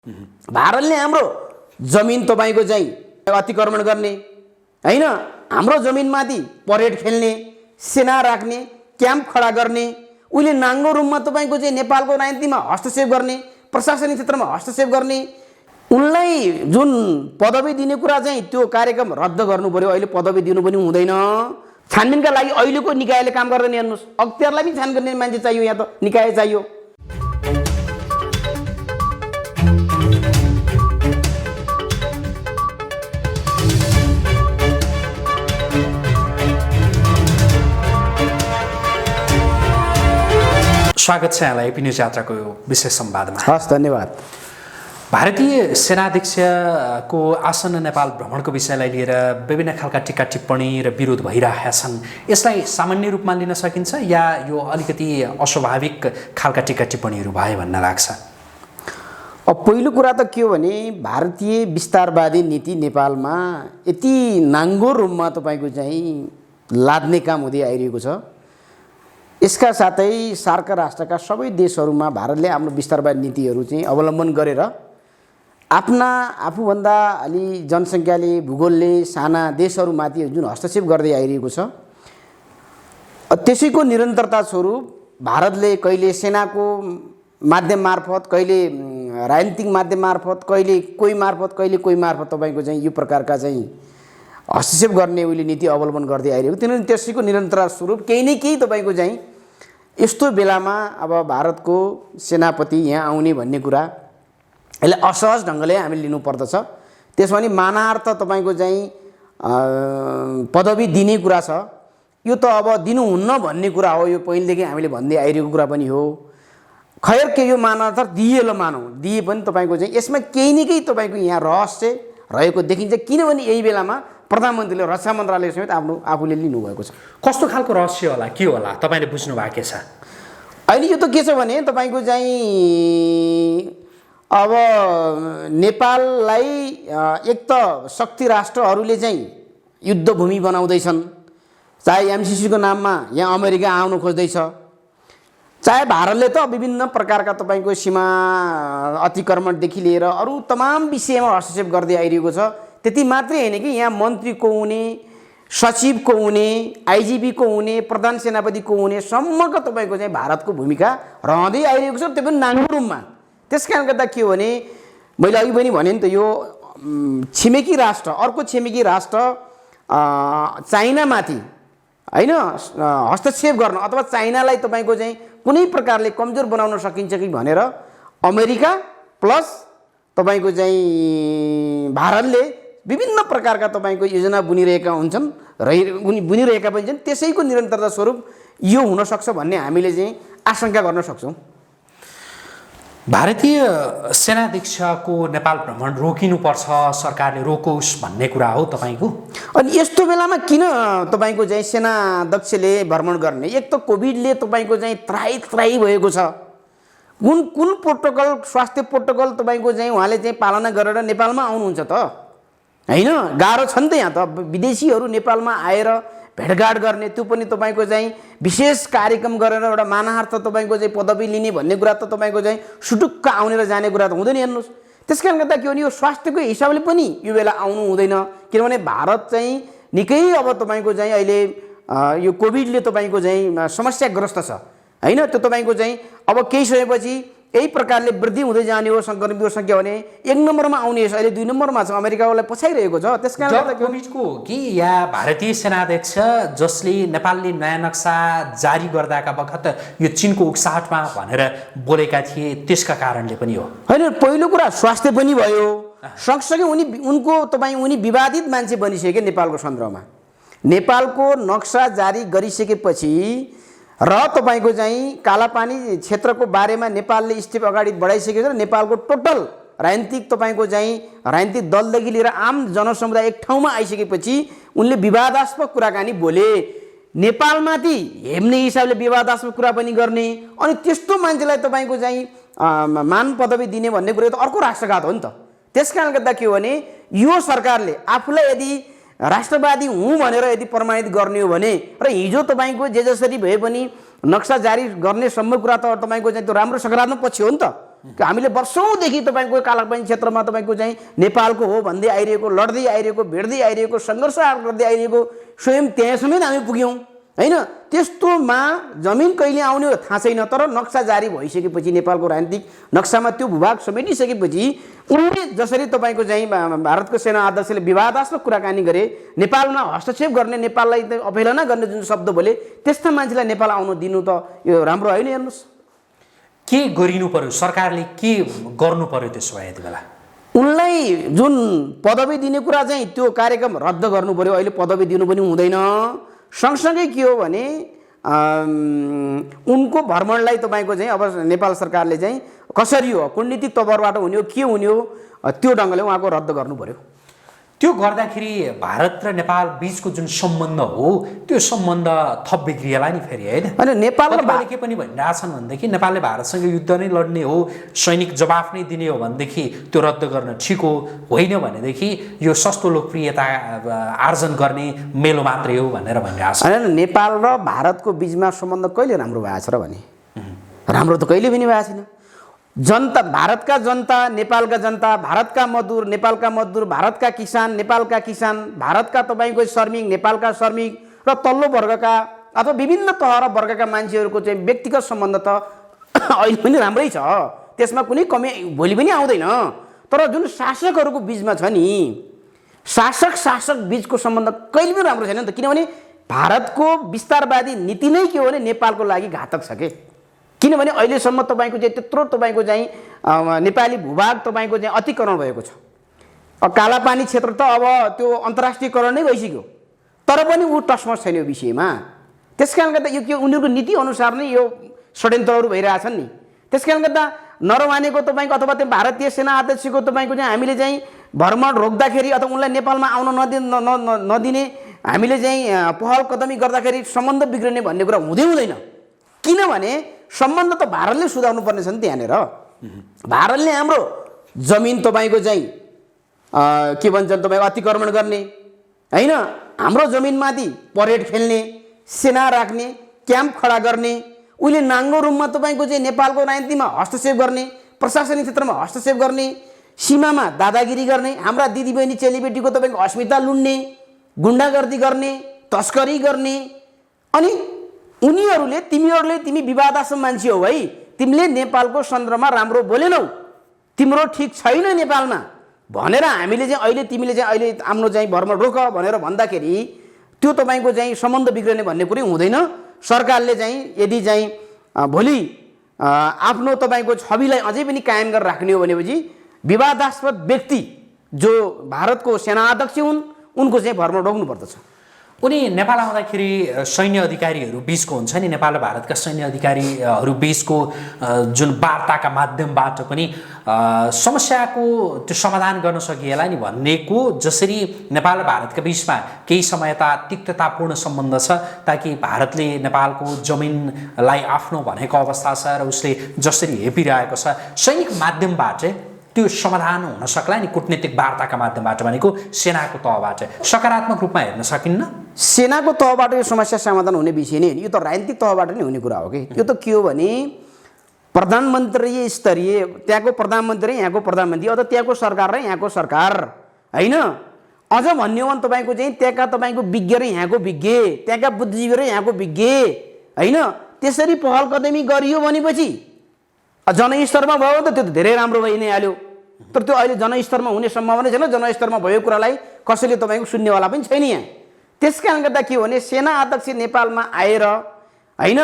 भारतले हाम्रो जमिन तपाईको चाहिँ अतिक्रमण गर्ने हैन, हाम्रो जमिनमाथि परेड खेल्ने, सेना राख्ने, क्याम्प खडा गर्ने, उले नाङ्गो रूपमा तपाईको चाहिँ नेपालको राजनीतिमा हस्तक्षेप गर्ने, प्रशासनिक क्षेत्रमा हस्तक्षेप गर्ने, उनलाई जुन पदवी दिने कुरा चाहिँ त्यो कार्यक्रम रद्द गर्नु पर्यो। अहिले पदवी दिनु पनि हुँदैन। छानबिनका लागि अहिलेको निकायले काम गर्दैन। हेर्नुस्, अख्तियारलाई पनि छान गर्ने मान्छे चाहियो, यहाँ त निकाय चाहियो। स्वागत छ यहाँलाई एपी न्युज यात्राको विशेष संवादमा। हस्, धन्यवाद। भारतीय सेनाध्यक्षको आसन्न नेपाल भ्रमणको विषयलाई लिएर विभिन्न खालका टिका टिप्पणी र विरोध भइरहेका छन्। यसलाई सामान्य रूपमा लिन सकिन्छ या यो अलिकति अस्वाभाविक खालका टिका टिप्पणीहरू भए भन्न लाग्छ? अब पहिलो कुरा त के हो भने भारतीय विस्तारवादी नीति नेपालमा यति नाङ्गो रूपमा तपाईको चाहिँ लाद्ने काम हुँदै आइरहेको छ। यसका साथै सार्क राष्ट्रका सबै देशहरूमा भारतले आफ्नो विस्तारवादी नीतिहरू चाहिँ अवलम्बन गरेर आफ्ना आफूभन्दा अलि जनसङ्ख्याले भूगोलले साना देशहरूमाथि जुन हस्तक्षेप गर्दै आइरहेको छ, त्यसैको निरन्तरता स्वरूप भारतले कहिले सेनाको माध्यम मार्फत, कहिले राजनीतिक माध्यम मार्फत, कहिले कोही मार्फत तपाईको चाहिँ यो प्रकारका चाहिँ हस्तक्षेप गर्ने उहिले नीति अवलम्बन गर्दै आइरहेको। किनभने त्यसैको निरन्तरता स्वरूप केही न केही तपाईको चाहिँ यस्तो बेलामा अब भारतको सेनापति यहाँ आउने भन्ने कुरा यसलाई असहज ढङ्गले हामीले लिनुपर्दछ। त्यसमा नि मानार्थ तपाईको चाहिँ पदवी दिने कुरा छ, यो त अब दिनुहुन्न भन्ने कुरा हो। यो पहिलेदेखि हामीले भन्दै आइरहेको कुरा पनि हो। खैर के यो मानार्थ दिए ल मानौँ, दिए पनि तपाईको चाहिँ यसमा केही न केही तपाईको यहाँ रहस्य रहेको देखिन्छ। किनभने यही बेलामा प्रधानमन्त्रीले रक्षा मन्त्रालय समेत आफूले लिनुभएको छ। कस्तो खालको रहस्य होला, के होला, तपाईँले बुझ्नु भएको छ? अहिले यो त के छ भने तपाईँको चाहिँ अब नेपाललाई एक त शक्ति राष्ट्रहरूले चाहिँ युद्धभूमि बनाउँदैछन्, चाहे एमसिसीको नाममा यहाँ अमेरिका आउनु खोज्दैछ, चाहे भारतले त विभिन्न प्रकारका तपाईँको सीमा अतिक्रमणदेखि लिएर अरू तमाम विषयमा हस्तक्षेप गर्दै आइरहेको छ। त्यति मात्रै होइन कि यहाँ मन्त्रीको हुने, सचिवको हुने, आइजिपीको हुने, प्रधान सेनापतिको हुने सम्मको तपाईँको चाहिँ भारतको भूमिका रहँदै आइरहेको छ, त्यो पनि नाङ्गो रूपमा। त्यस कारणले गर्दा के हो भने मैले अघि पनि भने नि त, यो छिमेकी राष्ट्र, अर्को छिमेकी राष्ट्र चाइनामाथि होइन हस्तक्षेप गर्न अथवा चाइनालाई तपाईँको चाहिँ कुनै प्रकारले कमजोर बनाउन सकिन्छ कि भनेर अमेरिका प्लस तपाईँको चाहिँ भारतले विभिन्न प्रकारका तपाईँको योजना बुनिरहेका हुन्छन्, बुनिरहेका पनि छन्। त्यसैको निरन्तरता स्वरूप यो हुनसक्छ भन्ने हामीले चाहिँ आशंका गर्न सक्छौँ। भारतीय सेनाध्यक्षको नेपाल भ्रमण रोकिनुपर्छ, सरकारले रोकोस् भन्ने कुरा हो तपाईँको? अनि यस्तो बेलामा किन तपाईँको चाहिँ सेनाध्यक्षले भ्रमण गर्ने? एक त कोभिडले तपाईँको चाहिँ त्राही भएको छ। कुन प्रोटोकल, स्वास्थ्य प्रोटोकल तपाईँको चाहिँ उहाँले चाहिँ पालना गरेर नेपालमा आउनुहुन्छ त होइन? गाह्रो छ नि त। यहाँ त विदेशीहरू नेपालमा आएर भेटघाट गर्ने, त्यो पनि तपाईँको चाहिँ विशेष कार्यक्रम गरेर एउटा मानार्थ तपाईँको चाहिँ पदवी लिने भन्ने कुरा त तपाईँको चाहिँ सुटुक्क आउने र जाने कुरा त हुँदैन। हेर्नुहोस्, त्यस कारणले गर्दा के भने यो स्वास्थ्यको हिसाबले पनि यो बेला आउनु हुँदैन। किनभने भारत चाहिँ निकै अब तपाईँको चाहिँ अहिले यो कोभिडले तपाईँको चाहिँ समस्याग्रस्त छ होइन? त्यो तपाईँको चाहिँ अब केही समयपछि यही प्रकारले वृद्धि हुँदै जाने हो सङ्क्रमितको सङ्ख्या भने एक नम्बरमा आउने, अहिले 2 नम्बरमा छ, अमेरिकालाई पछाइरहेको छ। त्यस कारणले कोभिडको कि या भारतीय सेनाध्यक्ष जसले नेपालले नयाँ नक्सा जारी गर्दाका बखत यो चीनको उक्साहटमा भनेर बोलेका थिए, त्यसका कारणले पनि हो होइन? पहिलो कुरा स्वास्थ्य पनि भयो, सँगसँगै उनी विवादित मान्छे बनिसके नेपालको सन्दर्भमा। नेपालको नक्सा जारी गरिसकेपछि र तपाईँको चाहिँ कालापानी क्षेत्रको बारेमा नेपालले स्टेप अगाडि बढाइसकेको छ। नेपालको टोटल राजनीतिक तपाईँको चाहिँ राजनीतिक दलदेखि लिएर आम जनसमुदाय एक ठाउँमा आइसकेपछि उनले विवादास्पद कुराकानी बोले, नेपालमाथि हेर्ने हिसाबले विवादास्पद कुरा पनि गर्ने। अनि त्यस्तो मान्छेलाई तपाईँको चाहिँ मान पदवी दिने भन्ने कुरो त अर्को राष्ट्रघात हो नि त। त्यस कारणले गर्दा के हो भने यो सरकारले आफूलाई यदि राष्ट्रवादी हुँ भनेर यदि प्रमाणित गर्ने हो भने, र हिजो तपाईँको जे जसरी भए पनि नक्सा जारी गर्ने सम्म कुरा त तपाईँको चाहिँ त्यो राम्रो सकारात्मक पक्ष हो नि त। हामीले वर्षौँदेखि तपाईँको कालापानी क्षेत्रमा तपाईँको चाहिँ नेपालको हो भन्दै आइरहेको, लड्दै आइरहेको, भेट्दै आइरहेको, सङ्घर्ष गर्दै आइरहेको, स्वयं त्यहाँ समेत हामी पुग्यौँ होइन। त्यस्तोमा जमिन कहिले आउने हो थाहा छैन, तर नक्सा जारी भइसकेपछि नेपालको राजनीतिक नक्सामा त्यो भूभाग समेटिसकेपछि उनले जसरी तपाईँको चाहिँ भारतको सेना अध्यक्षले विवादास्पद कुराकानी गरे, नेपालमा हस्तक्षेप गर्ने, नेपाललाई अवहेलना गर्ने जुन शब्द बोले, त्यस्ता मान्छेलाई नेपाल आउन दिनु त यो राम्रो होइन। हेर्नुहोस् के गरिनु पर्यो, सरकारले के गर्नु पर्यो त्यसो भए यति बेला? उनलाई जुन पदवी दिने कुरा चाहिँ त्यो कार्यक्रम रद्द गर्नु पर्यो। अहिले पदवी दिनु पनि हुँदैन। सँगसँगै के हो भने उनको भ्रमणलाई तपाईँको चाहिँ अब नेपाल सरकारले चाहिँ कसरी हो, कूटनीतिक तवरबाट हुने हो, के हुने हो, त्यो ढङ्गले उहाँको रद्द गर्नु पर्यो। त्यो गर्दाखेरि भारत र नेपाल बीचको जुन सम्बन्ध हो त्यो सम्बन्ध थप बिग्रिएला नि फेरि, होइन? अनि नेपालले के पनि भनिरहेछन् भनेदेखि नेपालले भारतसँग युद्ध नै लड्ने हो, सैनिक जवाफ नै दिने हो भनेदेखि त्यो रद्द गर्न ठिक हो, होइन भनेदेखि यो सस्तो लोकप्रियता आर्जन गर्ने मेलो मात्रै हो भनेर भनिरहेछ। नेपाल र भारतको बिचमा सम्बन्ध कहिले राम्रो भएको छ र भने? राम्रो त कहिले पनि भएको छैन। जनता, भारतका जनता, नेपालका जनता, भारतका मजदुर, नेपालका मजदुर, भारतका किसान, नेपालका किसान, भारतका तपाईँको श्रमिक, नेपालका श्रमिक र तल्लो वर्गका अथवा विभिन्न तह र वर्गका मान्छेहरूको चाहिँ व्यक्तिगत सम्बन्ध त अहिले पनि राम्रै छ, त्यसमा कुनै कमी भोलि पनि आउँदैन। तर जुन शासकहरूको बिचमा छ नि, शासक बीचको सम्बन्ध कहिले पनि राम्रो छैन नि त। किनभने भारतको विस्तारवादी नीति नै के हो भने नेपालको लागि घातक छ के। किनभने अहिलेसम्म तपाईँको चाहिँ त्यत्रो तपाईँको चाहिँ नेपाली भूभाग तपाईँको चाहिँ अतिक्रमण भएको छ। कालापानी क्षेत्र त अब त्यो अन्तर्राष्ट्रियकरण नै भइसक्यो, तर पनि ऊ टसमस छैन यो विषयमा। त्यस कारणले गर्दा यो के उनीहरूको नीति अनुसार नै यो षड्यन्त्रहरू भइरहेछन् नि। त्यस कारणले गर्दा नरमानेको तपाईँको अथवा त्यो भारतीय सेना अध्यक्षको तपाईँको चाहिँ हामीले चाहिँ भ्रमण रोक्दाखेरि अथवा उनलाई नेपालमा आउन नदिने हामीले चाहिँ पहल कदमी गर्दाखेरि सम्बन्ध बिग्रिने भन्ने कुरा हुँदैन। किनभने सम्बन्ध त भारतले सुधार्नु पर्ने छ नि। त्यहाँनिर भारतले हाम्रो जमिन तपाईँको चाहिँ के भन्छन् तपाईँको अतिक्रमण गर्ने होइन, हाम्रो जमिनमाथि परेड खेल्ने, सेना राख्ने, क्याम्प खडा गर्ने, उसले नाङ्गो रूपमा तपाईँको चाहिँ नेपालको राजनीतिमा हस्तक्षेप गर्ने, प्रशासनिक क्षेत्रमा हस्तक्षेप गर्ने, सीमामा दादागिरी गर्ने, हाम्रा दिदीबहिनी चेलीबेटीको तपाईँको अस्मिता लुट्ने, गुन्डागर्दी गर्ने, तस्करी गर्ने। अनि उनीहरूले तिमी विवादास्पद मान्छे हो है, तिमीले नेपालको सन्दर्भमा राम्रो बोलेनौ, तिम्रो ठिक छैन नेपालमा भनेर हामीले चाहिँ अहिले आफ्नो चाहिँ भ्रमण रोक भनेर भन्दाखेरि त्यो तपाईँको चाहिँ सम्बन्ध बिग्रने भन्ने कुरै हुँदैन। सरकारले चाहिँ यदि चाहिँ भोलि आफ्नो तपाईँको छविलाई अझै पनि कायम गरेर राख्ने हो भनेपछि विवादास्पद व्यक्ति जो भारतको सेना अध्यक्ष हुन् उनको चाहिँ भ्रमण रोक्नु पर्दछ। उनी नेपाल आउँदाखेरि सैन्य अधिकारीहरू बिचको हुन्छ नि, नेपाल र भारतका सैन्य अधिकारीहरू बिचको जुन वार्ताका माध्यमबाट पनि समस्याको त्यो समाधान गर्न सकिएला नि भन्नेको, जसरी नेपाल र भारतका बिचमा केही समयता तिक्ततापूर्ण सम्बन्ध छ ताकि भारतले नेपालको जमिनलाई आफ्नो भनेको अवस्था छ र उसले जसरी हेपिरहेको छ, सैनिक माध्यमबाट त्यो समाधान हुन सक्ला नि। कूटनीतिक वार्ताका माध्यमबाट भनेको सेनाको तहबाट सकारात्मक रूपमा हेर्न सकिन्न। सेनाको तहबाट यो समस्या समाधान हुने विषय नै होइन, यो त राजनीतिक तहबाट नै हुने कुरा हो कि। यो त के हो भने प्रधानमन्त्री स्तरीय, त्यहाँको प्रधानमन्त्री यहाँको प्रधानमन्त्री अथवा त्यहाँको सरकार र यहाँको सरकार होइन। अझ भन्ने हो भने तपाईँको चाहिँ त्यहाँका तपाईँको विज्ञ र यहाँको विज्ञ, त्यहाँका बुद्धिजीवी र यहाँको विज्ञ होइन, त्यसरी पहल कदमी गरियो भनेपछि जनस्तरमा भयो त त्यो त धेरै राम्रो भइ नै हाल्यो। तर त्यो अहिले जनस्तरमा हुने सम्भावना छैन। जनस्तरमा भएको कुरालाई कसैले तपाईँको सुन्नेवाला पनि छैन यहाँ। त्यस कारणले गर्दा के हो भने सेना अध्यक्ष नेपालमा आएर होइन,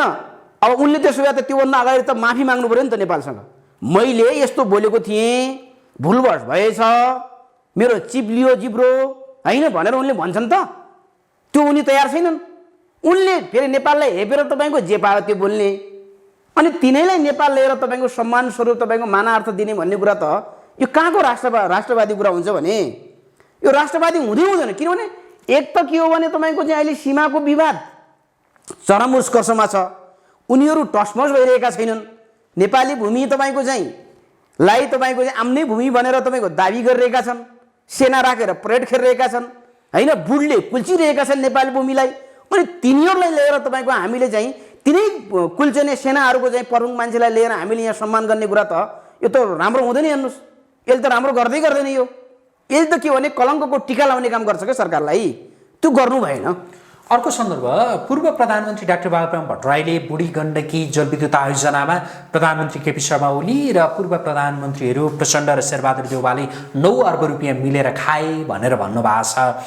अब उनले त्यसो भए त त्योभन्दा अगाडि त माफी माग्नु पऱ्यो नि त नेपालसँग। मैले यस्तो बोलेको थिएँ, भुलवश भएछ, मेरो चिप लियो जिब्रो होइन भनेर उनले भन्छन् त। त्यो उनी तयार छैनन्। उनले फेरि नेपाललाई हेपेर तपाईँको जे पायो त्यो बोल्ने, अनि तिनैलाई नेपाल लिएर तपाईँको सम्मान स्वरूप तपाईँको मानार्थ दिने भन्ने कुरा त यो कहाँको राष्ट्रवादी कुरा हुन्छ भने यो राष्ट्रवादी हुँदैन। किनभने एक त के हो भने तपाईँको चाहिँ अहिले सीमाको विवाद चरम उत्कर्षमा छ, उनीहरू टसमस भइरहेका छैनन्। नेपाली भूमि तपाईँको चाहिँ लाई तपाईँको चाहिँ आफ्नै भूमि भनेर तपाईँको दाबी गरिरहेका छन्, सेना राखेर परेड खेलिरहेका छन् होइन, बुढले कुल्चिरहेका छन् नेपाली भूमिलाई। अनि तिनीहरूलाई लिएर तपाईँको हामीले चाहिँ तिनै कुल्चने सेनाहरूको चाहिँ प्रमुख मान्छेलाई लिएर हामीले यहाँ सम्मान गर्ने कुरा त यो त राम्रो हुँदैन हेर्नुहोस्, यसले त राम्रो गर्दै गर्दैन, यसले त के भने कलङ्कको टिका लाउने काम गर्छ क्या सरकारलाई, त्यो गर्नु भएन। अर्को सन्दर्भ, पूर्व प्रधानमन्त्री डाक्टर बाबुराम भट्टराईले बुढी गण्डकी जलविद्युत आयोजनामा प्रधानमन्त्री केपी शर्मा ओली र पूर्व प्रधानमन्त्रीहरू प्रचण्ड र शेरबहादुर देउवाले 9 अर्ब रुपियाँ मिलेर खाए भनेर भन्नुभएको छ।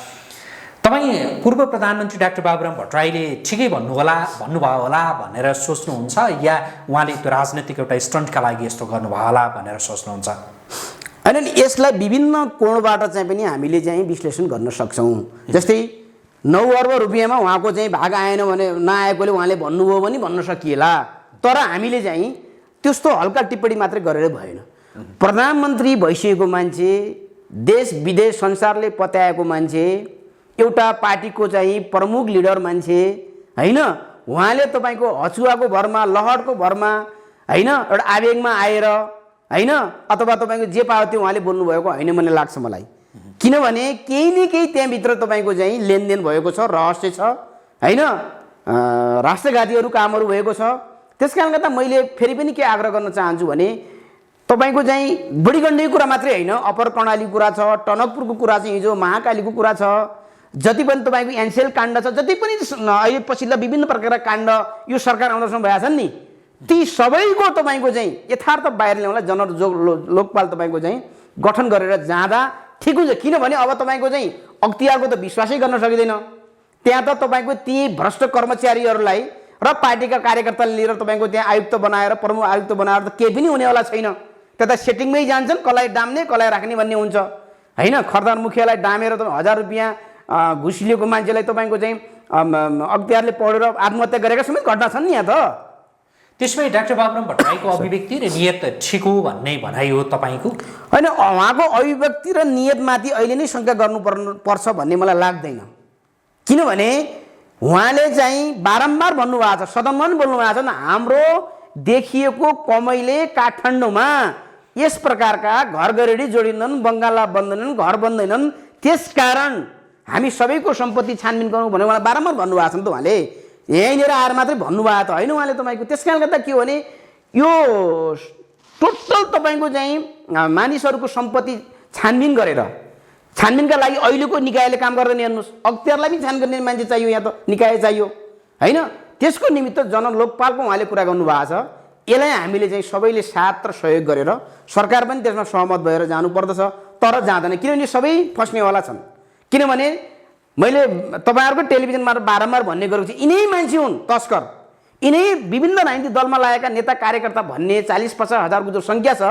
तपाईँ पूर्व प्रधानमन्त्री डाक्टर बाबुराम भट्टराईले ठिकै भन्नुभयो होला भनेर सोच्नुहुन्छ, या उहाँले त्यो राजनैतिक एउटा स्टन्टका लागि यस्तो गर्नुभयो होला भनेर सोच्नुहुन्छ? होइन, यसलाई विभिन्न कोणबाट चाहिँ पनि हामीले चाहिँ विश्लेषण गर्न सक्छौँ। जस्तै 9 अर्ब रुपियाँमा उहाँको चाहिँ भाग आएन भने, नआएकोले उहाँले भन्नुभयो भने भन्न सकिएला, तर हामीले चाहिँ त्यस्तो हल्का टिप्पणी मात्रै गरेर भएन। प्रधानमन्त्री भइसकेको मान्छे, देश विदेश संसारले पत्याएको मान्छे, एउटा पार्टीको चाहिँ प्रमुख लिडर मान्छे होइन, उहाँले तपाईँको हचुवाको भरमा, लहरको भरमा होइन, एउटा आवेगमा आएर होइन, अथवा तपाईँको जे पायो त्यो उहाँले बोल्नुभएको होइन भन्ने लाग्छ मलाई। किनभने केही न केही त्यहाँभित्र तपाईँको चाहिँ लेनदेन भएको छ, रहस्य छ होइन, राष्ट्रघातीहरू कामहरू भएको छ। त्यस कारणले गर्दा मैले फेरि पनि के आग्रह गर्न चाहन्छु भने, तपाईँको चाहिँ बुढी गण्डकीको कुरा मात्रै होइन, अप्पर कर्णालीको कुरा छ, टनकपुरको कुरा छ, हिजो महाकालीको कुरा छ, जति पनि तपाईँको एनसेल काण्ड छ, जति पनि अहिले पछिल्ला विभिन्न प्रकारका काण्ड यो सरकार आउँदासम्म भएका छन् नि, ती सबैको तपाईँको चाहिँ यथार्थ बाहिर ल्याउनलाई लोकपाल तपाईँको चाहिँ गठन गरेर जाँदा ठिक हुन्छ। किनभने अब तपाईँको चाहिँ अख्तियारको त विश्वासै गर्न सकिँदैन, त्यहाँ त तपाईँको ती भ्रष्ट कर्मचारीहरूलाई र पार्टीका कार्यकर्ताले लिएर तपाईँको त्यहाँ आयुक्त बनाएर, प्रमुख आयुक्त बनाएर त केही पनि हुनेवाला छैन। त्यता सेटिङमै जान्छन्, कसलाई डाम्ने कसलाई राख्ने भन्ने हुन्छ होइन। खरदार मुखियालाई डामेर तपाईँ 1000 रुपियाँ घुस लिएको मान्छेलाई तपाईँको चाहिँ अख्तियारले पढेर आत्महत्या गरेका समेत घटना छन् नि यहाँ त। त्यसमै डाक्टर बाबुराम भट्टराईको अभिव्यक्ति र नियत ठिक हो भन्ने भनाइ हो तपाईँको? होइन, उहाँको अभिव्यक्ति र नियतमाथि अहिले नै शङ्का गर्नुपर्छ भन्ने मलाई लाग्दैन। किनभने उहाँले चाहिँ बारम्बार भन्नुभएको छ, सदनमा पनि बोल्नु भएको छ, हाम्रो देखिएको कमैले काठमाडौँमा यस प्रकारका घर गरेडी जोडिँदैनन्, बङ्गाला बन्दैनन्, घर बन्दैनन्, त्यसकारण हामी सबैको सम्पत्ति छानबिन गरौँ भनेर उहाँले बारम्बार भन्नुभएको छ नि त। उहाँले यहीँनिर आएर मात्रै भन्नुभएको त होइन उहाँले तपाईँको। त्यस कारणले गर्दा के हो भने यो टोटल तपाईँको चाहिँ मानिसहरूको सम्पत्ति छानबिन गरेर, छानबिनका लागि अहिलेको निकायले काम गर्दैन। हेर्नुहोस्, अख्तियारलाई पनि छान गर्ने मान्छे चाहियो, यहाँ त निकाय चाहियो होइन। त्यसको निमित्त जनलोकपालको उहाँले कुरा गर्नुभएको छ। यसलाई हामीले चाहिँ सबैले साथ र सहयोग गरेर, सरकार पनि त्यसमा सहमत भएर जानुपर्दछ, तर जाँदैन। किनभने सबै फस्नेवाला छन्। किनभने मैले तपाईँहरूको टेलिभिजनमा बारम्बार भन्ने गरेको छु, यिनै मान्छे हुन् तस्कर, यिनै विभिन्न राजनीतिक दलमा लागेका नेता कार्यकर्ता भन्ने 40-50 हजारको जो सङ्ख्या छ,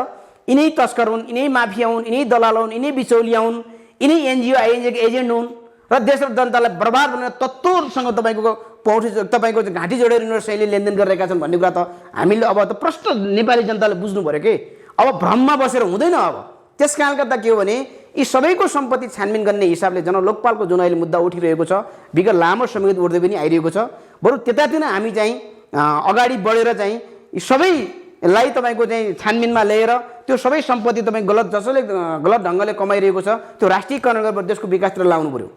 यिनै तस्कर हुन्, यिनै माफिया हुन्, यिनै दलाल हुन्, यिनै बिचौलिया हुन्, यिनै एनजिओ आइएनजिओको एजेन्ट हुन् र देश र जनतालाई बर्बाद बनाउने तत्त्वसँग तपाईँको पौठी तपाईँको घाँटी जोडेर यिनीहरू शैली लेनदेन गरिरहेका छन् भन्ने कुरा त हामीले अब त प्रष्ट नेपाली जनताले बुझ्नु पऱ्यो कि अब भ्रममा बसेर हुँदैन। अब त्यस कारणले गर्दा के हो भने यी सबैको सम्पत्ति छानबिन गर्ने हिसाबले जनलोकपालको जुन अहिले मुद्दा उठिरहेको छ, विगत लामो समयदेखि उठ्दै पनि आइरहेको छ, बरु त्यतातिर हामी चाहिँ अगाडि बढेर चाहिँ यी सबैलाई तपाईँको चाहिँ छानबिनमा ल्याएर त्यो सबै सम्पत्ति तपाईँ जसले गलत ढङ्गले कमाइरहेको छ त्यो राष्ट्रियकरण गरेर देशको विकासतिर लाउनु पऱ्यो।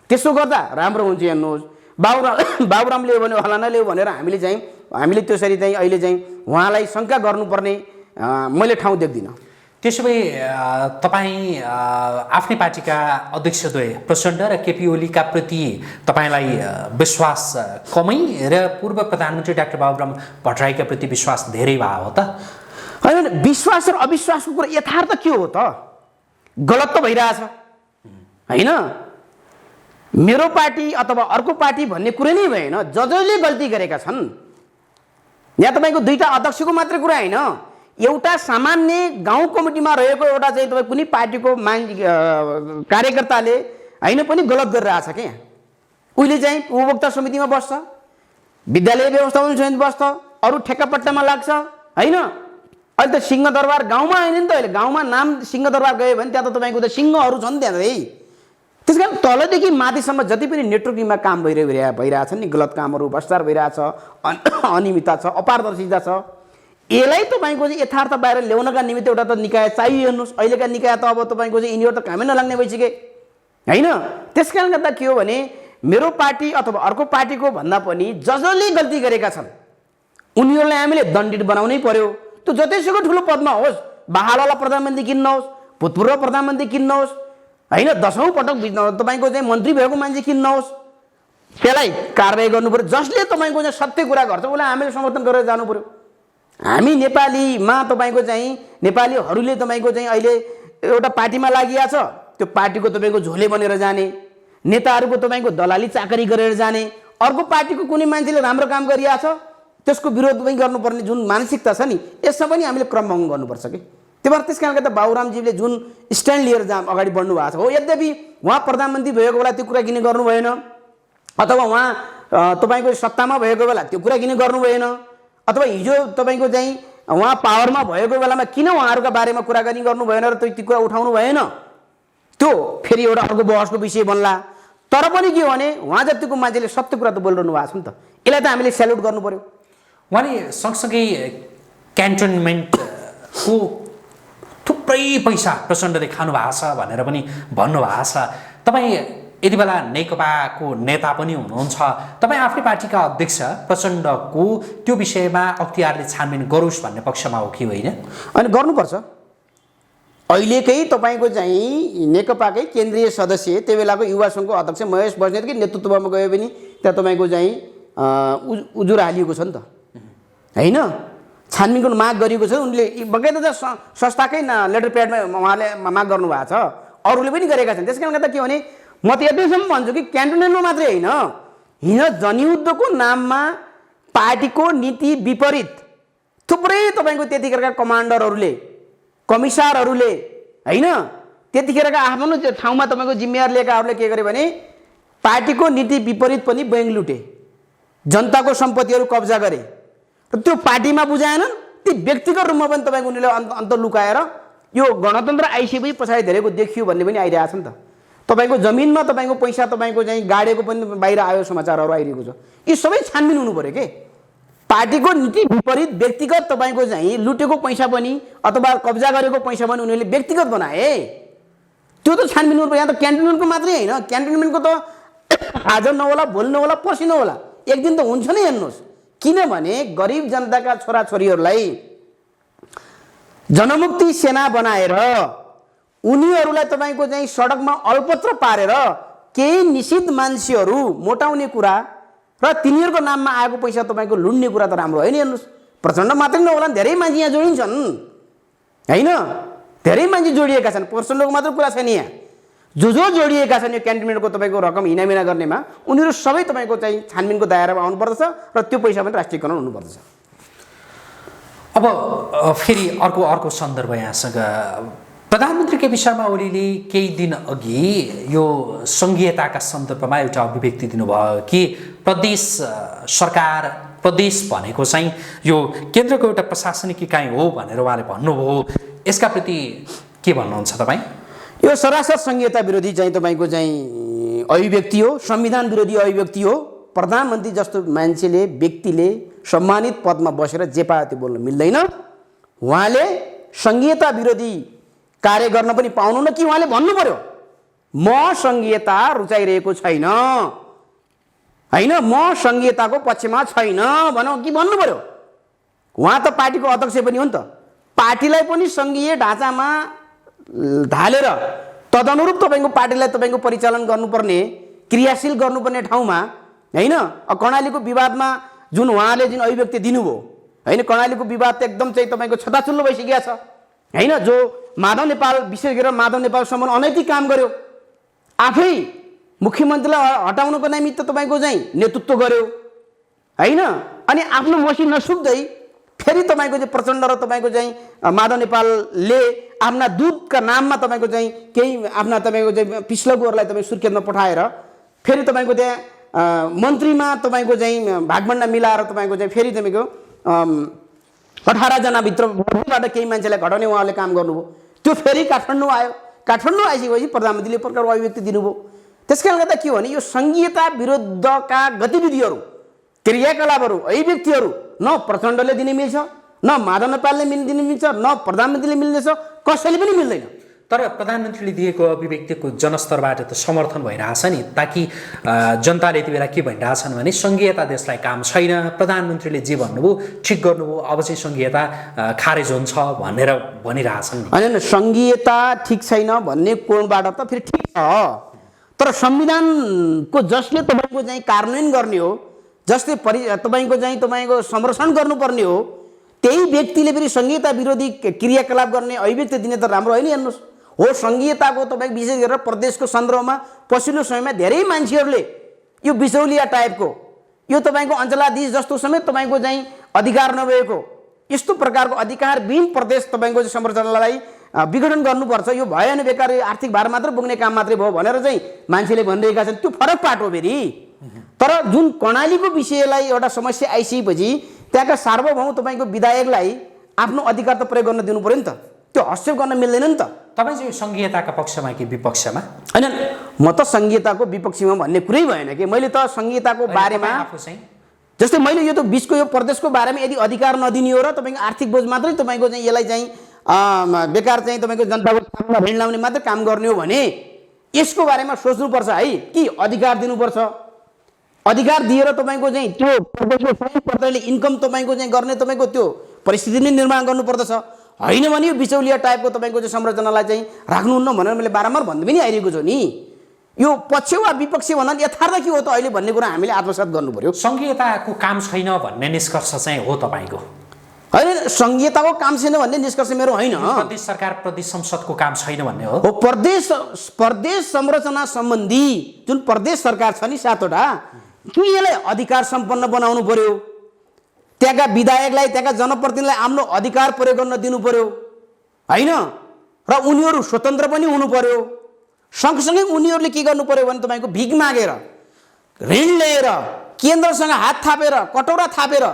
त्यसो गर्दा राम्रो हुन्छ। हेर्नुहोस्, बाबुराम ल्यायो भने होला नल्यायो भनेर हामीले त्यसरी चाहिँ अहिले चाहिँ उहाँलाई शङ्का गर्नुपर्ने मैले ठाउँ देख्दिनँ। त्यसो भए तपाईँ आफ्नै पार्टीका अध्यक्षद्वय प्रचण्ड र केपी ओलीका प्रति तपाईँलाई विश्वास कमै र पूर्व प्रधानमन्त्री डाक्टर बाबुराम भट्टराईका प्रति विश्वास धेरै भयो हो त? होइन, विश्वास र अविश्वासको कुरा यथार्थ के हो त? गलत त भइरहेछ होइन। मेरो पार्टी अथवा अर्को पार्टी भन्ने कुरै नै भएन, जसले गल्ती गरेका छन्। यहाँ तपाईँको 2टा अध्यक्षको मात्रै कुरा होइन, एउटा सामान्य गाउँ कमिटीमा रहेको एउटा चाहिँ तपाईँ कुनै पार्टीको कार्यकर्ताले होइन पनि गलत गरिरहेछ क्या। यहाँ उहिले चाहिँ उपभोक्ता समितिमा बस्छ, विद्यालय व्यवस्थापन समितिमा बस्छ, अरू ठेक्कापट्टामा लाग्छ होइन। अहिले त सिंहदरबार गाउँमा आएन नि त, अहिले गाउँमा नाम सिंहदरबार गयो भने त्यहाँ त तपाईँको त सिंहहरू छन् त्यहाँ है। त्यस कारण तलदेखि माथिसम्म जति पनि नेटवर्किङमा काम भइरहेछ नि, गलत कामहरू, भ्रष्टाचार भइरहेछ, अनियमितता छ, अपारदर्शिता छ। यसलाई तपाईँको चाहिँ यथार्थ बाहिर ल्याउनका निमित्त एउटा त निकाय चाहियो। हेर्नुहोस्, अहिलेका निकाय त अब तपाईँको चाहिँ यिनीहरू त कामै नलाग्ने भइसके होइन। त्यस कारणले गर्दा के हो भने मेरो पार्टी अथवा अर्को पार्टीको भन्दा पनि जसले गल्ती गरेका छन् उनीहरूलाई हामीले दण्डित बनाउनै पर्यो। त्यो जतिसुकै ठुलो पदमा होस्, बहालवाला प्रधानमन्त्री किन्नुहोस्, भूतपूर्व प्रधानमन्त्री किन्नुहोस्, होइन 10औं पटक तपाईँको चाहिँ मन्त्री भएको मान्छे किन्नुहोस्, त्यसलाई कारबाही गर्नु पर्यो। जसले तपाईँको चाहिँ सत्य कुरा गर्छ उसलाई हामीले समर्थन गरेर जानु पर्यो। हामी नेपालीमा तपाईँको चाहिँ नेपालीहरूले तपाईँको चाहिँ अहिले एउटा पार्टीमा लागिया छ, त्यो पार्टीको तपाईँको झोले बनेर जाने, नेताहरूको तपाईँको दलाली चाकरी गरेर जाने, अर्को पार्टीको कुनै मान्छेले राम्रो काम गरिया छ त्यसको विरोध पनि गर्नुपर्ने जुन मानसिकता छ नि, यसमा पनि हामीले क्रमभङ्ग गर्नुपर्छ कि। त्यही भएर त्यस कारणले त बाबुरामजीले जुन स्ट्यान्ड लिएर अगाडि बढ्नु भएको छ हो, यद्यपि उहाँ प्रधानमन्त्री भएको बेला त्यो कुरा किन गर्नु भएन, अथवा उहाँ तपाईँको सत्तामा भएको बेला त्यो कुरा किन गर्नु भएन, अथवा हिजो तपाईँको चाहिँ उहाँ पावरमा भएको बेलामा किन उहाँहरूका बारेमा कुराकानी गर्नु भएन र त्यो कुरा उठाउनु भएन, त्यो फेरि एउटा अर्को बहसको विषय बन्ला। तर पनि के हो भने उहाँ जतिको मान्छेले सत्य कुरा त बोलिरहनु भएको छ नि त, यसलाई त हामीले स्याल्युट गर्नु पर्यो। उहाँले सँगसँगै क्यान्टोनमेन्टको थुप्रै पैसा प्रचण्डले खानु भएको छ भनेर पनि भन्नुभएको छ। तपाईँ यति बेला नेकपाको नेता पनि हुनुहुन्छ, तपाईँ आफ्नै पार्टीका अध्यक्ष प्रचण्डको त्यो विषयमा अख्तियारले छानबिन गरोस् भन्ने पक्षमा हो कि होइन? अनि गर्नुपर्छ। अहिलेकै तपाईँको चाहिँ नेकपाकै केन्द्रीय सदस्य त्यो बेलाको युवा सङ्घको अध्यक्ष महेश बस्नेतकै नेतृत्वमा गयो भने त्यहाँ तपाईँको चाहिँ उजुर हालिएको छ नि त, होइन? छानबिनको माग गरिएको छ, उनले बगैँचा संस्थाकै लेटर प्याडमा उहाँले माग गर्नुभएको छ, अरूले पनि गरेका छन्। त्यस कारणले त के भने म त यतिसम्म भन्छु कि क्यान्टोनमेन्टमा मात्रै होइन, हिजो जनयुद्धको नाममा पार्टीको नीति विपरीत थुप्रै तपाईँको त्यतिखेरका कमान्डरहरूले, कमिसारहरूले, होइन, त्यतिखेरका आफ्नो ठाउँमा तपाईँको जिम्मेवार लिएकाहरूले के गरे भने पार्टीको नीति विपरीत पनि बैंक लुटे, जनताको सम्पत्तिहरू कब्जा गरे र त्यो पार्टीमा बुझाएनन्, ती व्यक्तिगत रूपमा पनि तपाईँको उनीहरूले अन्त लुकाएर यो गणतन्त्र आइसकेपछि पछाडि धेरैको देखियो भन्ने पनि आइरहेको छ नि त। तपाईँको जमिनमा तपाईँको पैसा तपाईँको चाहिँ गाडेको पनि बाहिर आयो, समाचारहरू आइरहेको छ। यी सबै छानबिन हुनु पऱ्यो के। पार्टीको नीति विपरीत व्यक्तिगत तपाईँको चाहिँ लुटेको पैसा पनि अथवा कब्जा गरेको पैसा पनि उनीहरूले व्यक्तिगत बनाए, त्यो त छानबिन हुनु पऱ्यो। यहाँ त क्यान्टोनमेन्टको मात्रै होइन, क्यान्टोनमेन्टको त आज नहोला, भोलि नहोला, पर्सि नहोला, एक दिन त हुन्छ नै। हेर्नुहोस्, किनभने गरिब जनताका छोराछोरीहरूलाई जनमुक्ति सेना बनाएर उनीहरूलाई तपाईँको चाहिँ सडकमा अल्पत्र पारेर केही निश्चित मान्छेहरू मोटाउने कुरा र तिनीहरूको नाममा आएको पैसा तपाईँको लुट्ने कुरा त राम्रो होइन। हेर्नुहोस्, प्रचण्ड मात्रै नहोला, धेरै मान्छे यहाँ जोडिन्छन्, होइन? धेरै मान्छे जोडिएका छन्, प्रचण्डको मात्र कुरा छैन यहाँ। जो जोडिएका छन् यो क्यान्टोनमेन्टको तपाईँको रकम हिनामिना गर्नेमा, उनीहरू सबै तपाईँको चाहिँ छानबिनको दायरामा आउनुपर्दछ र त्यो पैसा पनि राष्ट्रियकरण हुनुपर्दछ। अब फेरि अर्को सन्दर्भ यहाँसँग, प्रधानमन्त्री केपी शर्मा ओलीले केही दिन अघि यो सङ्घीयताका सन्दर्भमा एउटा अभिव्यक्ति दिनुभयो कि प्रदेश सरकार, प्रदेश भनेको चाहिँ यो केन्द्रको एउटा प्रशासनिक इकाइ हो भनेर उहाँले भन्नुभयो। यसका प्रति के भन्नुहुन्छ तपाईँ? यो सरासर संहिता विरोधी चाहिँ तपाईँको चाहिँ अभिव्यक्ति हो, संविधान विरोधी अभिव्यक्ति हो। प्रधानमन्त्री जस्तो मान्छेले, व्यक्तिले सम्मानित पदमा बसेर जे पायो त्यो बोल्न मिल्दैन। उहाँले संहिता विरोधी कार्य गर्न पनि पाउनु न कि उहाँले भन्नु पर्यो म संहिता रुचाइरहेको छैन, होइन, म संहिताको पक्षमा छैन भनौँ कि भन्नु पर्यो। उहाँ त पार्टीको अध्यक्ष पनि हो नि त, पार्टीलाई पनि संघीय ढाँचामा ढालेर तदनुरूप तपाईँको पार्टीलाई तपाईँको परिचालन गर्नुपर्ने, क्रियाशील गर्नुपर्ने ठाउँमा, होइन? कर्णालीको विवादमा जुन उहाँले जुन अभिव्यक्ति दिनुभयो, होइन, कर्णालीको विवाद त एकदम चाहिँ तपाईँको छताछुल्लो भइसकेको छ, होइन? जो माधव नेपाल, विशेष गरेर माधव नेपालसम्म अनैतिक काम गर्यो, आफै मुख्यमन्त्रीलाई हटाउनको निमित्त तपाईँको चाहिँ नेतृत्व गर्यो, होइन? अनि आफ्नो मसी नसुक्दै फेरि तपाईँको चाहिँ प्रचण्ड र तपाईँको चाहिँ माधव नेपालले आफ्ना दूतका नाममा तपाईँको चाहिँ केही आफ्ना तपाईँको चाहिँ पिछलगुहरूलाई तपाईँ सुर्खेतमा पठाएर फेरि तपाईँको त्यहाँ मन्त्रीमा तपाईँको चाहिँ भागभण्डा मिलाएर तपाईँको चाहिँ फेरि तपाईँको 18 जनाभित्रबाट केही मान्छेलाई घटाउने उहाँले काम गर्नुभयो। त्यो फेरि काठमाडौँ आयो, काठमाडौँ आइसकेपछि प्रधानमन्त्रीले प्रकार अभिव्यक्ति दिनुभयो। त्यस कारणले गर्दा के हो भने यो संघीयता विरुद्धका गतिविधिहरू, क्रियाकलापहरू, अभिव्यक्तिहरू न प्रचण्डले दिने मिल्छ, न माधव नेपालले दिने मिल्छ, न प्रधानमन्त्रीले मिल्नेछ, कसैले पनि मिल्दैन। तर प्रधानमन्त्रीले दिएको अभिव्यक्तिको जनस्तरबाट त समर्थन भइरहेछ नि, ताकि जनताले यति बेला के भनिरहेछन् भने सङ्घीयता देशलाई काम छैन, प्रधानमन्त्रीले जे भन्नुभयो ठिक गर्नुभयो, अब चाहिँ सङ्घीयता खारेज हुन्छ भनेर भनिरहेछन् नि। होइन, सङ्घीयता ठिक छैन भन्ने कोणबाट त फेरि ठिक छ, तर संविधानको जसले तपाईँको चाहिँ कार्यान्वयन गर्ने हो, जसले तपाईँको संरक्षण गर्नुपर्ने हो, त्यही व्यक्तिले फेरि संघीयता विरोधी क्रियाकलाप गर्ने अभिव्यक्ति दिने त राम्रो होइन। हेर्नुहोस्, हो संघीयताको तपाईँ विशेष गरेर प्रदेशको सन्दर्भमा पछिल्लो समयमा धेरै मान्छेहरूले यो बिचौलिया टाइपको, यो तपाईँको अञ्चलाधीश जस्तो समेत तपाईँको चाहिँ अधिकार नभएको यस्तो प्रकारको अधिकारविहीन प्रदेश तपाईँको संरचनालाई विघटन गर्नुपर्छ, यो भयो भने बेकार आर्थिक भार मात्र बोक्ने काम मात्रै भयो भनेर चाहिँ मान्छेले भनिरहेका छन्। त्यो फरक पाटो फेरि। तर जुन कर्णालीको विषयलाई एउटा समस्या आइसकेपछि त्यहाँका सार्वभौम तपाईँको विधायकलाई आफ्नो अधिकार त प्रयोग गर्न दिनु पर्यो नि त, त्यो हस्तक्षेप गर्न मिल्दैन नि त। तपाईँ चाहिँ सङ्घीयताका पक्षमा कि विपक्षमा? होइन, म त सङ्घीयताको विपक्षमा भन्ने कुरै भएन कि। मैले त सङ्घीयताको बारेमा जस्तै मैले यो त बिचको यो प्रदेशको बारेमा यदि अधिकार नदिने हो र तपाईँको आर्थिक बोझ मात्रै तपाईँको चाहिँ यसलाई चाहिँ बेकार चाहिँ तपाईँको जनताको सामना ऋण लाउने मात्रै काम गर्ने हो भने यसको बारेमा सोच्नुपर्छ है कि अधिकार दिनुपर्छ। अधिकार दिएर तपाईँको चाहिँ त्यो प्रदेशको सबै प्रकारले इन्कम तपाईँको चाहिँ गर्ने तपाईँको त्यो परिस्थिति नै निर्माण गर्नुपर्दछ। होइन भने यो बिचौलिया टाइपको तपाईँको चाहिँ संरचनालाई चाहिँ राख्नुहुन्न भनेर मैले बारम्बार भन्दै पनि आइरहेको छु नि। यो पक्ष वा विपक्ष भन्दा यथार्थ के हो त अहिले भन्ने कुरा हामीले आत्मसात गर्नु पर्यो। सङ्घीयताको काम छैन भन्ने निष्कर्ष चाहिँ हो तपाईँको? होइन, सङ्घीयताको काम छैन भन्ने निष्कर्ष मेरो होइन। प्रदेश सरकार प्रदेश संसदको काम छैन भन्ने हो। प्रदेश संरचना सम्बन्धी जुन प्रदेश सरकार छ नि 7वटा, कि यसलाई अधिकार सम्पन्न बनाउनु पर्यो, त्यहाँका विधायकलाई त्यहाँका जनप्रतिनिधिलाई आफ्नो अधिकार प्रयोग गर्न दिनु पर्यो होइन, र उनीहरू स्वतन्त्र पनि हुनु पर्यो। सँगसँगै उनीहरूले के गर्नु पर्यो भने तपाईँको भिख मागेर ऋण लिएर केन्द्रसँग हात थापेर कटौरा थापेर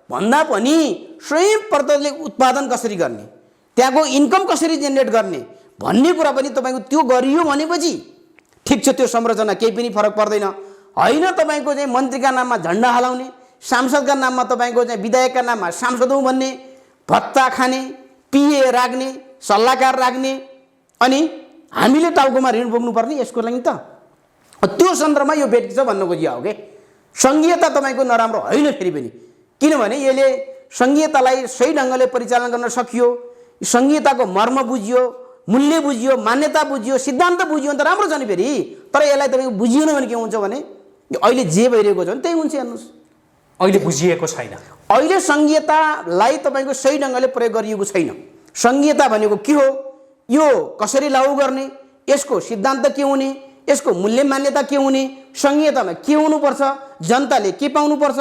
भन्दा पनि स्वयं प्रदेशले उत्पादन कसरी गर्ने, त्यहाँको इन्कम कसरी जेनेरेट गर्ने भन्ने कुरा पनि तपाईँको त्यो गरियो भनेपछि ठिक छ, त्यो संरचना केही पनि फरक पर्दैन। होइन, तपाईँको चाहिँ मन्त्रीका नाममा झन्डा हलाउने, सांसदका नाममा तपाईँको चाहिँ विधायकका नाममा सांसद हौँ भन्ने, भत्ता खाने, पिए राख्ने, सल्लाहकार राख्ने, अनि हामीले टाउकोमा ऋण बोक्नुपर्ने, यसको लागि त त्यो सन्दर्भमा यो भेट छ भन्नु खोजिया हो कि। सङ्घीयता तपाईँको नराम्रो होइन फेरि पनि, किनभने यसले सङ्घीयतालाई सही ढङ्गले परिचालन गर्न सकियो, सङ्घीयताको मर्म बुझियो, मूल्य बुझियो, मान्यता बुझियो, सिद्धान्त बुझियो भने त राम्रो छ नि फेरि। तर यसलाई तपाईँको बुझिएन भने के हुन्छ भने अहिले जे भइरहेको छ भने त्यही हुन्छ। हेर्नुहोस्, अहिले बुझिएको छैन। अहिले सङ्घीयतालाई तपाईँको सही ढङ्गले प्रयोग गरिएको छैन। सङ्घीयता भनेको के हो, यो कसरी लागू गर्ने, यसको सिद्धान्त के हुने, यसको मूल्य मान्यता के हुने, सङ्घीयतामा के हुनुपर्छ, जनताले के पाउनुपर्छ,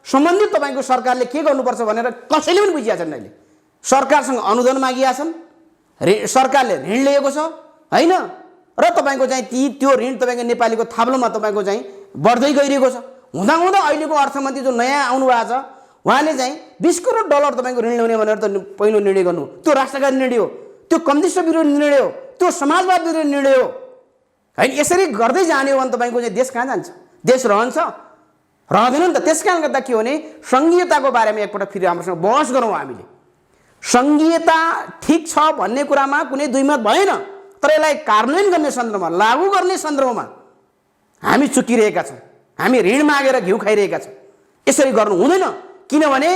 सम्बन्धित तपाईँको सरकारले के गर्नुपर्छ भनेर कसैले पनि बुझिया छैन। अहिले सरकारसँग अनुदान मागिया छन्, सरकारले ऋण लिएको छ होइन, र तपाईँको चाहिँ त्यो ऋण तपाईँको नेपालीको थाप्लोमा तपाईँको चाहिँ बढ्दै गइरहेको छ। हुँदाहुँदा अहिलेको अर्थमन्त्री जो नयाँ आउनु भएको छ उहाँले चाहिँ 20 करोड डलर तपाईँको ऋण ल्याउने भनेर त पहिलो निर्णय गर्नु, त्यो राष्ट्रघाती निर्णय हो, त्यो कम्युनिस्ट विरोधी निर्णय हो, त्यो समाजवाद विरोधी निर्णय हो होइन। यसरी गर्दै जाने हो भने तपाईँको चाहिँ देश कहाँ जान्छ? देश रहन्छ? रहँदैन नि त। त्यस कारणले गर्दा के हो भने सङ्घीयताको बारेमा एकपल्ट फेरि हाम्रोसँग बहस गरौँ। हामीले सङ्घीयता ठिक छ भन्ने कुरामा कुनै दुई मत भएन, तर यसलाई कार्यान्वयन गर्ने सन्दर्भमा, लागू गर्ने सन्दर्भमा हामी चुकिरहेका छौँ। हामी ऋण मागेर घिउ खाइरहेका छौँ। यसरी गर्नु हुँदैन, किनभने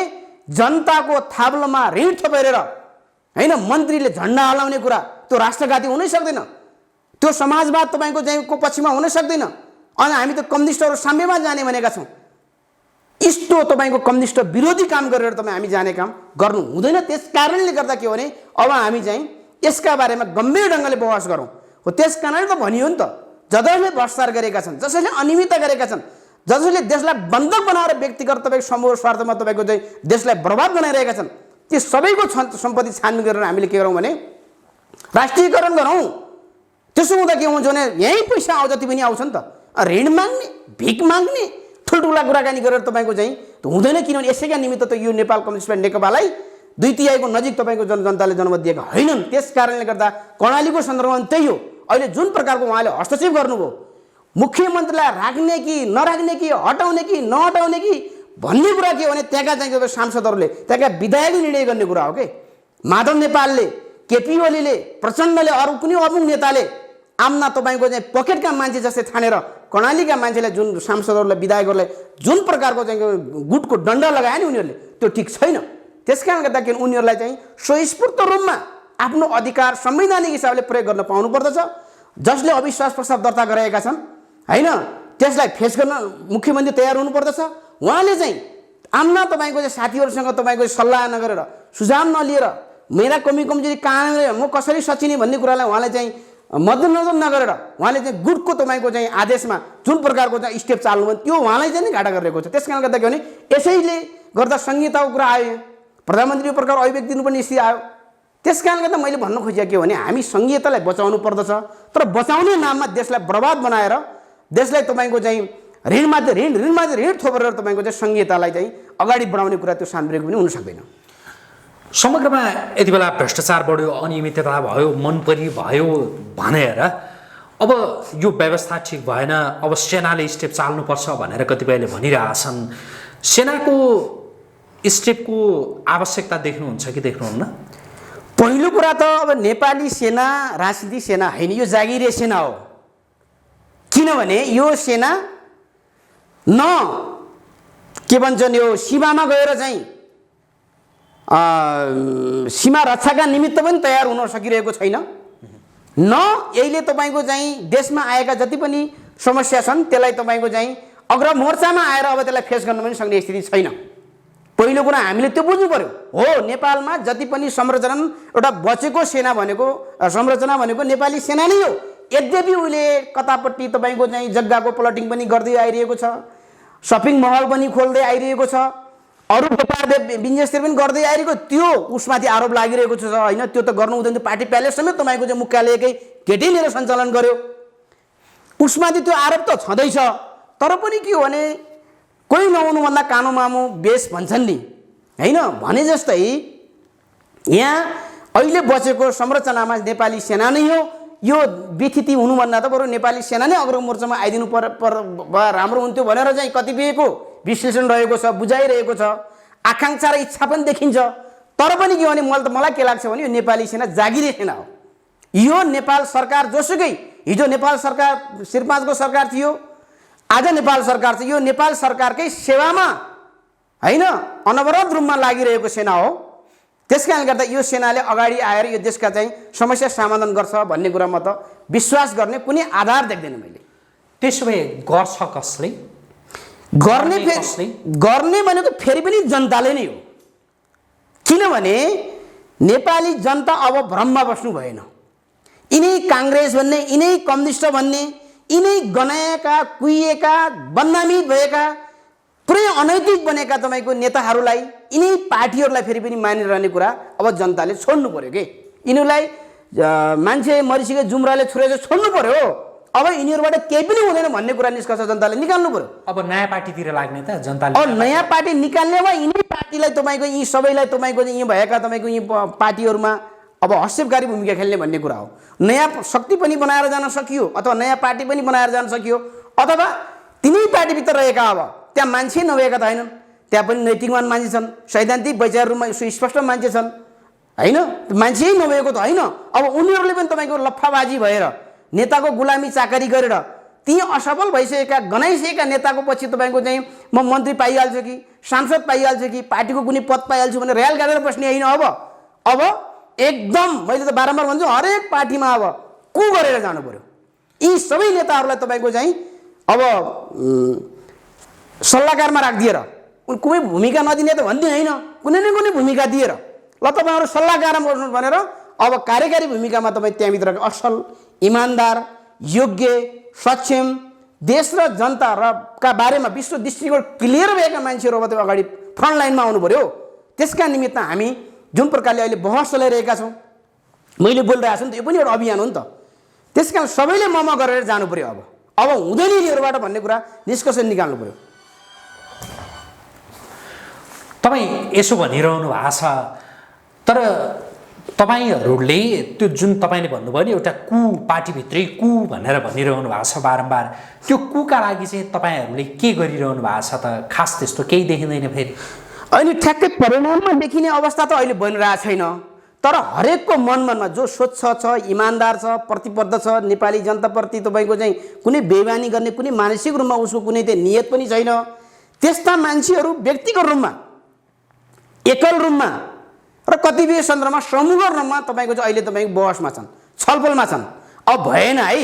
जनताको थाप्लोमा ऋण थपेर होइन मन्त्रीले झन्डा हलाउने कुरा त्यो राष्ट्रघाती हुनै सक्दैन, त्यो समाजवाद तपाईँको चाहिँ को पक्षमा हुन सक्दैन। अनि हामी त कम्युनिस्टहरू साम्यमा जाने भनेका छौँ। यस्तो तपाईँको कम्युनिस्ट विरोधी काम गरेर तपाईँ हामी जाने काम गर्नु हुँदैन। त्यस कारणले गर्दा के हो भने अब हामी चाहिँ यसका बारेमा गम्भीर ढङ्गले बहस गरौँ। हो त्यस कारणले त भनियो नि त, जसले भ्रष्टाचार गरेका छन्, जसले अनियमितता गरेका छन्, जसले देशलाई बन्धक बनाएर व्यक्तिगत तपाईँको समूह स्वार्थमा तपाईँको चाहिँ देशलाई बर्बाद बनाइरहेका छन्, ती सबैको सम्पत्ति छानबिन गरेर हामीले के गरौँ भने राष्ट्रियकरण गरौँ। त्यसो हुँदा के हुन्छ भने यहीँ पैसा आउँछ, जति पनि आउँछ नि त। ऋण माग्ने, भिख माग्ने, ठुल्ठुला कुराकानी गरेर तपाईँको चाहिँ हुँदैन, किनभने यसैका निमित्त त यो नेपाल कम्युनिस्ट पार्टी नेकपालाई 2/3 नजिक तपाईँको जनताले जनमत दिएका होइनन्। त्यस कारणले गर्दा कर्णालीको सन्दर्भमा त्यही हो। अहिले जुन प्रकारको उहाँले हस्तक्षेप गर्नुभयो, मुख्यमन्त्रीलाई राख्ने कि नराख्ने कि हटाउने कि नहटाउने कि भन्ने कुरा के हो भने त्यहाँका चाहिँ सांसदहरूले, त्यहाँका विधायकले निर्णय गर्ने कुरा हो कि। माधव नेपालले केपी ओलीले प्रचण्डले अरू कुनै अमुक नेताले आम्ना तपाईँको चाहिँ पकेटका मान्छे जस्तै ठानेर कर्णालीका मान्छेलाई जुन सांसदहरूलाई विधायकहरूलाई जुन प्रकारको चाहिँ गुटको दण्ड लगाए नि उनीहरूले त्यो ठिक छैन। त्यसकारणले गर्दाखेरि उनीहरूलाई चाहिँ स्वस्फूर्त रूपमा आफ्नो अधिकार संवैधानिक हिसाबले प्रयोग गर्न पाउनु पर्दछ। जसले अविश्वास प्रस्ताव दर्ता गराएका छन् हैन त्यसलाई फेस गर्न मुख्यमन्त्री तयार हुनुपर्दछ। उहाँले चाहिँ आम्ना तपाईँको चाहिँ साथीहरूसँग तपाईँको सल्लाह नगरेर सुझाव नलिएर मेरा कमी कमजोरी कहाँ म कसरी सचिने भन्ने कुरालाई उहाँले चाहिँ मध्यनजर नगरेर उहाँले चाहिँ गुटको तपाईँको चाहिँ आदेशमा जुन प्रकारको चाहिँ स्टेप चाल्नुभयो त्यो उहाँलाई चाहिँ घाटा गरिरहेको छ। त्यस कारणले गर्दा के भने यसैले गर्दा संहिताको कुरा आयो, प्रधानमन्त्री यो प्रकार अभिव्यक्ति दिनुपर्ने स्थिति आयो। त्यस कारणले गर्दा मैले भन्न खोजेको के हो भने हामी संघीयतालाई बचाउनु पर्दछ, तर बचाउने नाममा देशलाई बर्बाद बनाएर देशलाई तपाईँको चाहिँ ऋणमाथि ऋण थोपेर तपाईँको चाहिँ संघीयतालाई चाहिँ अगाडि बढाउने कुरा त्यो सान्दर्भिक पनि हुन सक्दैन। समग्रमा यति बेला भ्रष्टाचार बढ्यो, अनियमितता भयो, मनपरी भयो भनेर अब यो व्यवस्था ठिक भएन, अब सेनाले स्टेप चाल्नुपर्छ भनेर कतिपयले भनिरहेछन्। सेनाको स्टेपको आवश्यकता देख्नुहुन्छ कि देख्नुहुन्न? पहिलो कुरा त अब नेपाली सेना राजनीतिक सेना होइन, यो जागिरे सेना हो। किनभने यो सेना न के भन्छन् यो सीमामा गएर चाहिँ सीमा रक्षाका निमित्त पनि तयार हुन सकिरहेको छैन, न यहीले तपाईँको चाहिँ देशमा आएका जति पनि समस्या छन् त्यसलाई तपाईँको चाहिँ अग्र मोर्चामा आएर अब त्यसलाई फेस गर्न पनि सक्ने स्थिति छैन। पहिलो कुरा हामीले त्यो बुझ्नु पर्यो। हो नेपालमा जति पनि संरचना एउटा बचेको सेना भनेको संरचना भनेको नेपाली सेना नै हो। यद्यपि उसले कतापट्टि तपाईँको चाहिँ जग्गाको प्लटिङ पनि गर्दै आइरहेको छ, सपिङ महल पनि खोल्दै आइरहेको छ, अरू व्यापार बिजनेसतिर पनि गर्दै आइरहेको, त्यो उसमाथि आरोप लागिरहेको छ होइन। त्यो त गर्नु हुँदैन, पार्टी प्यालेस समेत तपाईँको चाहिँ मुख्यालयकै गेटै लिएर सञ्चालन गर्यो, उसमाथि त्यो आरोप त छँदैछ। तर पनि के हो भने कोही नहुनुभन्दा कानो मामु बेस भन्छन् नि होइन, भने जस्तै यहाँ अहिले बचेको संरचनामा नेपाली सेना नै हो। यो विथिति हुनुभन्दा त बरु नेपाली सेना नै अग्र मोर्चामा आइदिनु राम्रो हुन्थ्यो भनेर चाहिँ कतिपयको विश्लेषण रहेको छ, बुझाइरहेको छ, आकाङ्क्षा र इच्छा पनि देखिन्छ। तर पनि के भने मलाई के लाग्छ भने यो नेपाली सेना जागिरे सेना हो। यो नेपाल सरकार जोसुकै हिजो नेपाल सरकार शिरपाँचको सरकार थियो, आज नेपाल सरकार छ, यो नेपाल सरकारकै सेवामा होइन अनवरत रूपमा लागिरहेको सेना हो। त्यसकारणले गर्दा यो सेनाले अगाडि आएर यो देशका चाहिँ समस्या समाधान गर्छ भन्ने कुरामा त विश्वास गर्ने कुनै आधार देख्दैन मैले। त्यसो भए गर्छ कसले? गर्ने भनेको फेरि पनि जनताले नै हो। किनभने नेपाली जनता अब भ्रममा बस्नु भएन। यिनै काङ्ग्रेस भन्ने, यिनै कम्युनिस्ट भन्ने, यिनै गनाएका कुहिएका बदनामित भएका पुरै अनैतिक बनेका तपाईँको नेताहरूलाई यिनै पार्टीहरूलाई फेरि पनि मानिरहने कुरा अब जनताले छोड्नु पर्यो कि यिनीहरूलाई मान्छे मरिसकेको जुम्राले छुरेर छोड्नु पर्यो। अब यिनीहरूबाट केही पनि हुँदैन भन्ने कुरा निष्कर्ष जनताले निकाल्नु पर्यो। अब नयाँ पार्टीतिर लाग्ने त जनताले। अब नयाँ पार्टी निकाल्ने वा यिनै पार्टीलाई तपाईँको यी सबैलाई तपाईँको यी भएका तपाईँको यी पार्टीहरूमा अब हस्तक्षेपकारी भूमिका खेल्ने भन्ने कुरा हो। नयाँ शक्ति पनि बनाएर जान सकियो अथवा नयाँ पार्टी पनि बनाएर जान सकियो, अथवा तिनै पार्टीभित्र रहेका अब त्यहाँ मान्छे नभएका त होइनन्, त्यहाँ पनि नैतिकवान मान्छे छन्, सैद्धान्तिक वैचारिक रूपमा सुस्पष्ट मान्छे छन् होइन, मान्छे नभएको त होइन। अब उनीहरूले पनि तपाईँको लफ्फाबाजी भएर नेताको गुलामी चाकरी गरेर ती असफल भइसकेका गनाइसकेका नेताको पछि तपाईँको चाहिँ म मन्त्री पाइहाल्छु कि सांसद पाइहाल्छु कि पार्टीको कुनै पद पाइहाल्छु भनेर रेल गाडेर बस्ने होइन। अब एकदम मैले त बारम्बार भन्छु हरेक पार्टीमा अब कु गरेर जानु पर्यो। यी सबै नेताहरूलाई तपाईँको चाहिँ अब सल्लाहकारमा राखिदिएर कुनै भूमिका नदिने त भन्ने होइन, कुनै न कुनै भूमिका दिएर ल तपाईँहरू सल्लाहकारमा बस्नु भनेर अब कार्यकारी भूमिकामा तपाईँ त्यहाँभित्र असल इमान्दार योग्य सक्षम देश र जनता र का बारेमा विश्व दृष्टिकोण क्लियर भएका मान्छेहरू अब तपाईँ अगाडि फ्रन्ट लाइनमा आउनु पर्यो। त्यसका निमित्त हामी जुन प्रकारले अहिले बहस चलाइरहेका छौँ, मैले बोलिरहेको छु नि त, यो पनि एउटा अभियान हो नि त। त्यस कारण सबैले ममा गरेर जानु पर्यो। अब हुँदैन यिनीहरूबाट भन्ने कुरा निष्कर्ष निकाल्नु पर्यो। तपाईँ यसो भनिरहनु भएको छ, तर तपाईँहरूले त्यो जुन तपाईँले भन्नुभयो नि एउटा कु पार्टीभित्रै कु भनेर भनिरहनु भएको छ बारम्बार, त्यो कुका लागि चाहिँ तपाईँहरूले के गरिरहनु भएको छ त? खास त्यस्तो केही देखिँदैन फेरि। अहिले ठ्याक्कै परिणाममा देखिने अवस्था त अहिले बनिरहेको छैन, तर हरेकको मनमा जो स्वच्छ छ, इमान्दार छ, प्रतिबद्ध छ, नेपाली जनताप्रति तपाईँको चाहिँ कुनै बेइमानी गर्ने, कुनै मानसिक रूपमा उसको कुनै त्यो नियत पनि छैन, त्यस्ता मान्छेहरू व्यक्तिगत रूपमा, एकल रूपमा र कतिपय सन्दर्भमा समूहगत रूपमा तपाईँको चाहिँ अहिले तपाईँको बहसमा छन्, छलफलमा छन्। अब भएन है,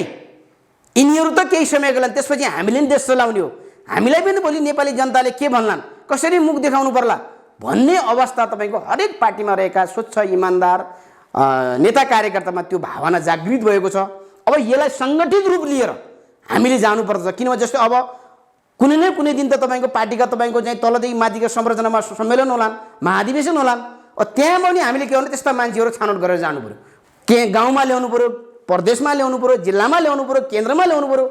यिनीहरू त केही समयको लागि, त्यसपछि हामीले नि देश चलाउने हो, हामीलाई पनि भोलि नेपाली जनताले के भन्लान्, कसरी मुख देखाउनु पर्ला भन्ने अवस्था तपाईँको हरेक पार्टीमा रहेका स्वच्छ इमान्दार नेता कार्यकर्तामा त्यो भावना जागृत भएको छ। अब यसलाई सङ्गठित रूप लिएर हामीले जानुपर्छ, किनभने जस्तै अब कुनै न कुनै दिन त तपाईँको पार्टीका तपाईँको चाहिँ तलदेखि माथिको संरचनामा सम्मेलन होलान्, महाधिवेशन होलान्, त्यहाँ पनि हामीले के भने त्यस्ता मान्छेहरू छानौट गरेर जानु पऱ्यो। के गाउँमा ल्याउनु पऱ्यो, प्रदेशमा ल्याउनु पऱ्यो, जिल्लामा ल्याउनु पऱ्यो, केन्द्रमा ल्याउनु पऱ्यो।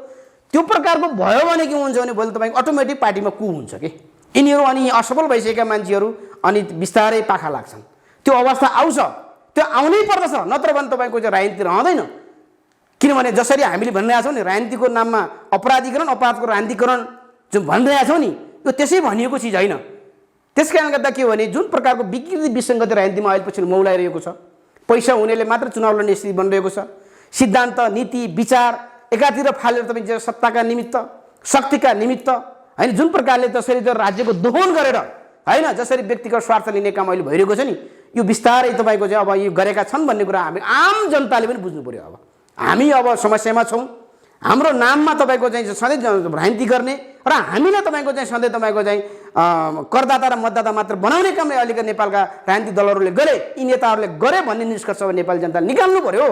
त्यो प्रकारको भयो भने के हुन्छ भने भोलि तपाईँको अटोमेटिक पार्टीमा कु हुन्छ कि यिनीहरू अनि असफल भइसकेका मान्छेहरू अनि बिस्तारै पाखा लाग्छन्। त्यो अवस्था आउँछ, त्यो आउनै पर्दछ, नत्र भने तपाईँको चाहिँ राजनीति रहँदैन। किनभने जसरी हामीले भनिरहेका छौँ नि, राजनीतिको नाममा अपराधीकरण, अपराधको राजनीतिकरण जुन भनिरहेका छौँ नि, यो त्यसै भनिएको चिज होइन। त्यस कारणले गर्दा के हो भने जुन प्रकारको विकृति विसङ्गति राजनीतिमा अहिले पछि मौलाइरहेको छ, पैसा हुनेले मात्र चुनाव लड्ने स्थिति बनिरहेको छ, सिद्धान्त, नीति, विचार एकातिर फालेर तपाईँ सत्ताका निमित्त, शक्तिका निमित्त होइन, जुन प्रकारले जसरी त्यो राज्यको दोहन गरेर होइन, जसरी व्यक्तिगत स्वार्थ लिने काम अहिले भइरहेको छ नि, यो बिस्तारै तपाईँको चाहिँ अब यो गरेका छन् भन्ने कुरा हामी आम जनताले पनि बुझ्नु पऱ्यो। अब हामी अब समस्यामा छौँ, हाम्रो नाममा तपाईँको चाहिँ सधैँ राजनीति गर्ने र हामीलाई तपाईँको चाहिँ सधैँ तपाईँको चाहिँ करदाता र मतदाता मात्र बनाउने कामले अहिलेका नेपालका राजनीतिक दलहरूले गरे, यी नेताहरूले गरे भन्ने निष्कर्ष अब नेपाली जनताले निकाल्नु पऱ्यो।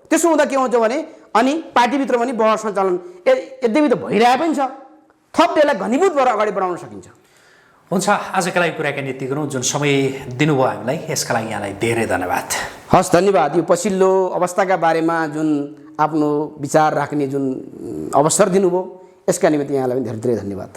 त्यसो हुँदा के हुन्छ भने अनि पार्टीभित्र पनि बहस सञ्चालन यद्यपि त भइरहेको पनि छ, थप त्यसलाई घनीभूत भएर अगाडि बढाउन सकिन्छ। हुन्छ, आजका लागि कुराकानी यति गरौँ। जुन समय दिनुभयो हामीलाई, यसका लागि यहाँलाई धेरै धन्यवाद। हस्, धन्यवाद। यो पछिल्लो अवस्थाका बारेमा जुन आफ्नो विचार राख्ने जुन अवसर दिनुभयो, यसका निमित्त यहाँलाई पनि धेरै धेरै धन्यवाद।